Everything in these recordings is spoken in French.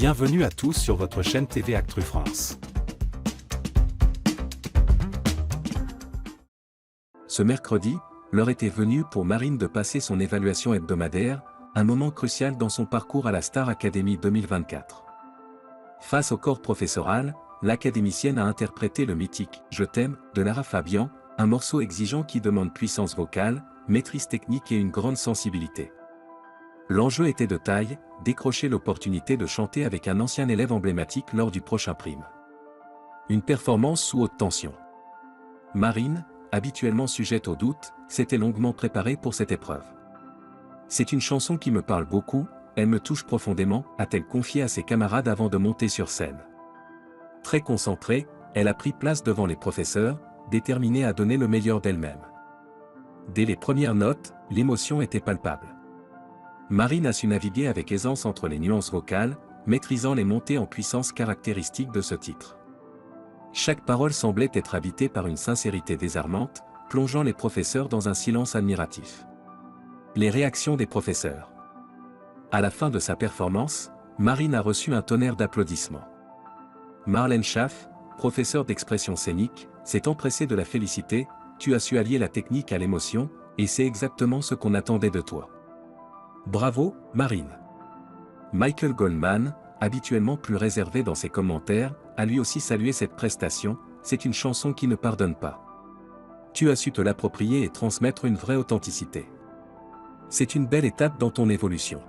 Bienvenue à tous sur votre chaîne TV Actu France. Ce mercredi, l'heure était venue pour Marine de passer son évaluation hebdomadaire, un moment crucial dans son parcours à la Star Academy 2024. Face au corps professoral, l'académicienne a interprété le mythique « Je t'aime » de Lara Fabian, un morceau exigeant qui demande puissance vocale, maîtrise technique et une grande sensibilité. L'enjeu était de taille, décrocher l'opportunité de chanter avec un ancien élève emblématique lors du prochain prime. Une performance sous haute tension. Marine, habituellement sujette au doute, s'était longuement préparée pour cette épreuve. C'est une chanson qui me parle beaucoup, elle me touche profondément, a-t-elle confié à ses camarades avant de monter sur scène. Très concentrée, elle a pris place devant les professeurs, déterminée à donner le meilleur d'elle-même. Dès les premières notes, l'émotion était palpable. Marine a su naviguer avec aisance entre les nuances vocales, maîtrisant les montées en puissance caractéristiques de ce titre. Chaque parole semblait être habitée par une sincérité désarmante, plongeant les professeurs dans un silence admiratif. Les réactions des professeurs. À la fin de sa performance, Marine a reçu un tonnerre d'applaudissements. Marlène Schaff, professeure d'expression scénique, s'est empressée de la féliciter. « Tu as su allier la technique à l'émotion, et c'est exactement ce qu'on attendait de toi. Bravo, Marine. » Michael Goldman, habituellement plus réservé dans ses commentaires, a lui aussi salué cette prestation. C'est une chanson qui ne pardonne pas. Tu as su te l'approprier et transmettre une vraie authenticité. C'est une belle étape dans ton évolution.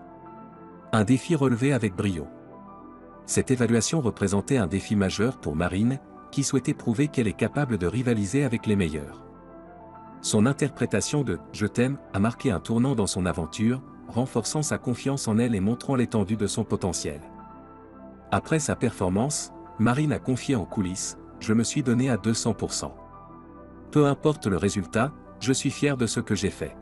Un défi relevé avec brio. Cette évaluation représentait un défi majeur pour Marine, qui souhaitait prouver qu'elle est capable de rivaliser avec les meilleurs. Son interprétation de « Je t'aime » a marqué un tournant dans son aventure, renforçant sa confiance en elle et montrant l'étendue de son potentiel. Après sa performance, Marine a confié en coulisses « Je me suis donné à 200%. Peu importe le résultat, je suis fier de ce que j'ai fait. »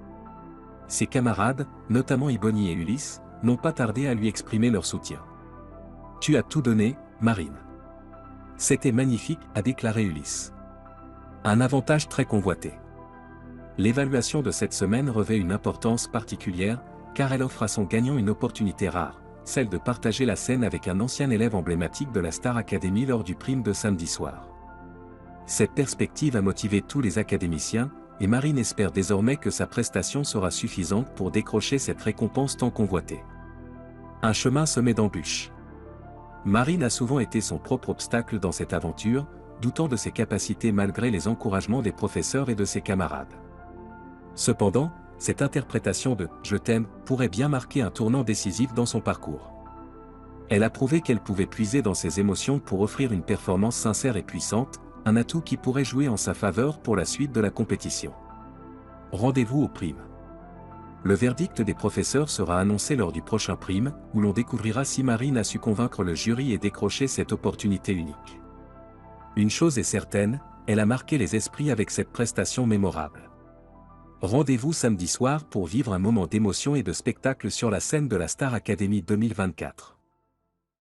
Ses camarades, notamment Ebony et Ulysse, n'ont pas tardé à lui exprimer leur soutien. « Tu as tout donné, Marine. C'était magnifique » a déclaré Ulysse. Un avantage très convoité. L'évaluation de cette semaine revêt une importance particulière, car elle offre à son gagnant une opportunité rare, celle de partager la scène avec un ancien élève emblématique de la Star Academy lors du prime de samedi soir. Cette perspective a motivé tous les académiciens, et Marine espère désormais que sa prestation sera suffisante pour décrocher cette récompense tant convoitée. Un chemin semé d'embûches. Marine a souvent été son propre obstacle dans cette aventure, doutant de ses capacités malgré les encouragements des professeurs et de ses camarades. Cependant, cette interprétation de « Je t'aime » pourrait bien marquer un tournant décisif dans son parcours. Elle a prouvé qu'elle pouvait puiser dans ses émotions pour offrir une performance sincère et puissante, un atout qui pourrait jouer en sa faveur pour la suite de la compétition. Rendez-vous au prime. Le verdict des professeurs sera annoncé lors du prochain prime, où l'on découvrira si Marine a su convaincre le jury et décrocher cette opportunité unique. Une chose est certaine, elle a marqué les esprits avec cette prestation mémorable. Rendez-vous samedi soir pour vivre un moment d'émotion et de spectacle sur la scène de la Star Academy 2024.